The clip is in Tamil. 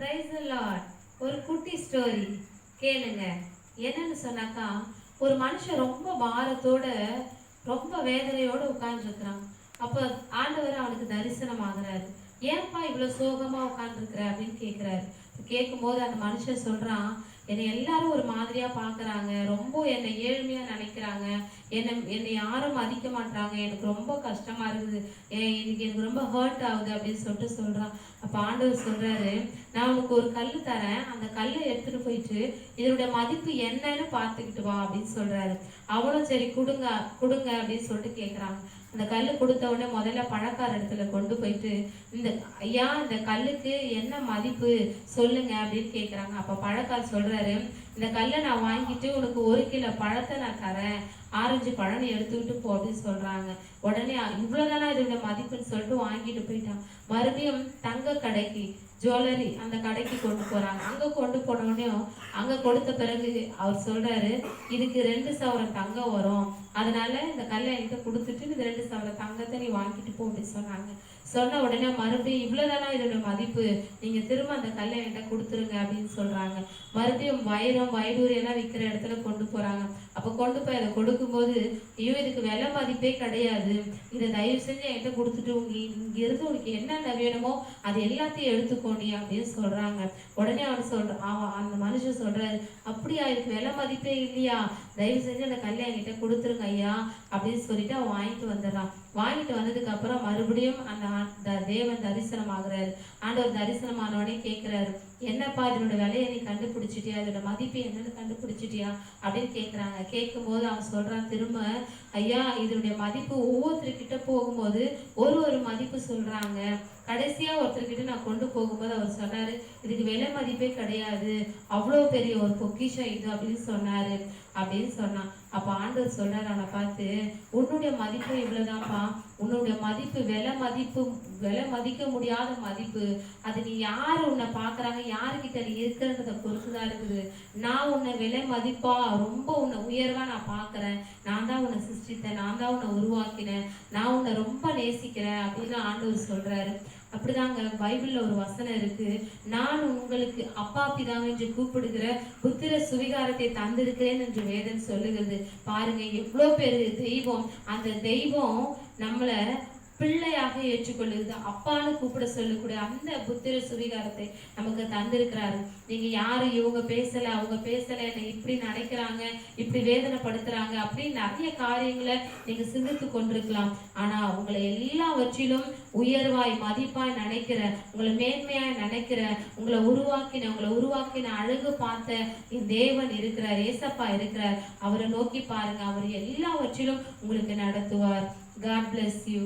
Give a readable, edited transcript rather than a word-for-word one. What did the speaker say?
Praise the Lord. ஒரு குட்டி ஸ்டோரி கேளுங்க. என்னன்னு சொன்னாக்கா, ஒரு மனுஷன் ரொம்ப பாரத்தோட ரொம்ப வேதனையோட உட்கார்ந்துருக்கிறான். அப்ப ஆண்டவர் அவனுக்கு தரிசனம் ஆகுறாரு. ஏன்பா இவ்வளவு சோகமா உட்கார்ந்துருக்கிற அப்படின்னு கேட்கிறாரு. கேட்கும்போது அந்த மனுஷன் சொல்றான், என்னை எல்லாரும் ஒரு மாதிரியா பாக்குறாங்க, ரொம்ப என்னை ஏழ்மையா நினைக்கிறாங்க, என்னை யாரும் மதிக்க மாட்டாங்க, எனக்கு ரொம்ப கஷ்டமா இருக்குது, இன்னைக்கு எனக்கு ரொம்ப ஹர்ட் ஆகுது அப்படின்னு சொல்றான். அப்ப ஆண்டவர் சொல்றாரு, நான் உனக்கு ஒரு கல் தரேன், அந்த கல்லை எடுத்துட்டு போயிட்டு இதனுடைய மதிப்பு என்னன்னு பார்த்துக்கிட்டு வா அப்படின்னு சொல்றாரு. அவனும் சரி கொடுங்க கொடுங்க அப்படின்னு சொல்லிட்டு கேட்குறாங்க. அந்த கல் கொடுத்த உடனே முதல்ல பணக்கார இடத்துல கொண்டு போயிட்டு, இந்த ஐயா இந்த கல்லுக்கு என்ன மதிப்பு சொல்லுங்க அப்படின்னு கேட்குறாங்க. அப்போ பழக்கார் சொல்றாரு, இந்த கல்லை நான் வாங்கிட்டு உனக்கு 1 கிலோ பழத்தை நான் தரேன், ஆரஞ்சு பழம் எடுத்துக்கிட்டு போ அப்படின்னு சொல்றாங்க. உடனே இவ்வளவுதானா இதோட மதிப்புன்னு சொல்லிட்டு வாங்கிட்டு போயிட்டான். மறுபடியும் தங்க கடைக்கு, ஜுவல்லரி அந்த கடைக்கு கொண்டு போறாங்க. அங்க கொண்டு போனோடனையும் அங்க கொடுத்த பிறகு அவர் சொல்றாரு, இதுக்கு 2 சவரம் தங்கம் வரும், அதனால இந்த கல்லை என்கிட்ட கொடுத்துட்டு இந்த 2 சவரம் தங்கத்தை நீ வாங்கிட்டு போ அப்படின்னு சொன்னாங்க. சொன்ன உடனே மறுபடியும் இவ்வளவுதானா இதோட மதிப்பு, நீங்க திரும்ப அந்த கல்லை என்கிட்ட கொடுத்துருங்க அப்படின்னு சொல்றாங்க. மறுபடியும் வைரம் வைடூரியம் எல்லாம் விற்கிற இடத்துல கொண்டு போறாங்க. அப்ப கொண்டு போய் அதை கொடுக்கும்போது, ஐயோ இதுக்கு விலை மதிப்பே கிடையாது, இதை தயவு செஞ்சு என்கிட்ட கொடுத்துட்டு இங்க இருந்து உனக்கு என்னென்ன வேணுமோ அது எல்லாத்தையும் எடுத்துக்கோணி அப்படின்னு சொல்றாங்க. உடனே அந்த மனுஷன் சொல்றாரு, அப்படியா இதுக்கு விலை மதிப்பே இல்லையா, தயவு செஞ்சு அந்த கல்லை என்கிட்ட கொடுத்துருங்க ஐயா அப்படின்னு சொல்லிட்டு அவன் வாங்கிட்டு வந்துடுறான். வாங்கிட்டு வந்ததுக்கு அப்புறம் மறுபடியும் அந்த தேவன் தரிசனம் ஆகுறாரு. ஆண்டவர் தரிசனம் ஆனவனே கேட்கிறாரு, என்னப்பா இதனோட விலையை நீ கண்டுபிடிச்சிட்டியா, இதோட மதிப்பு என்னன்னு கண்டுபிடிச்சிட்டியா அப்படின்னு கேட்குறாங்க. கேட்கும் போது அவன் சொல்றான் திரும்ப, ஐயா இதனுடைய மதிப்பு ஒவ்வொருத்தருக்கிட்ட போகும்போது ஒரு மதிப்பு சொல்றாங்க, கடைசியா ஒருத்தர்கிட்ட நான் கொண்டு போகும்போது அவர் சொன்னாரு, இதுக்கு விலை மதிப்பே கிடையாது, அவ்வளோ பெரிய ஒரு பொக்கிஷம் இது அப்படின்னு சொன்னாரு அப்படின்னு சொன்னான். அப்ப ஆண்டவர் சொல்றாரு அவனை பார்த்து, உன்னுடைய மதிப்பு இவ்வளவுதான்ப்பா, உன்னுடைய மதிப்பு விலை மதிக்க முடியாத மதிப்பு, அது நீ யாரு உன்னை பாக்குறாங்க, யாருக்கிட்ட நீ இருக்கிறன்றத பொறுத்துதான் இருக்குது. நான் உன்னை விலை மதிப்பா ரொம்ப உன்னை உயர்வா நான் பாக்குறேன், நான் தான் உன்னை சிருஷ்டித்தேன், நான் தான் உன்னை உருவாக்கினேன், நான் உன்னை ரொம்ப நேசிக்கிறேன் அப்படின்னு ஆண்டவர் சொல்றாரு. அப்படிதாங்க பைபிள்ல ஒரு வசனம் இருக்கு, நான் உங்களுக்கு அப்பா பிதாவை என்று கூப்பிடுகிற புத்திர சுவிகாரத்தை தந்திருக்கிறேன் என்று வேதம் சொல்லுகிறது. பாருங்க எவ்வளவு பெரிய தெய்வம், அந்த தெய்வம் நம்மள பிள்ளையாக ஏற்றுக்கொள்ளுது, அப்பான்னு கூப்பிட சொல்லக்கூடிய அந்த புத்திர சுவிகாரத்தை நமக்கு தந்திருக்கிறாரு. நீங்க யாரு, இவங்க பேசல அவங்க பேசல, என்னை இப்படி நினைக்கிறாங்க, இப்படி வேதனைப்படுத்துறாங்க அப்படின்னு நிறைய காரியங்களை நீங்க சிந்தித்து கொண்டிருக்கலாம். ஆனா உங்களை எல்லாவற்றிலும் உயர்வாய் மதிப்பாய் நினைக்கிற, உங்களை மேன்மையாய் நினைக்கிற, உங்களை உருவாக்கின அழகு பார்த்த என் தேவன் இருக்கிறார், ஏசப்பா இருக்கிறார். அவரை நோக்கி பாருங்க, அவர் எல்லாவற்றிலும் உங்களுக்கு நடத்துவார். God bless you.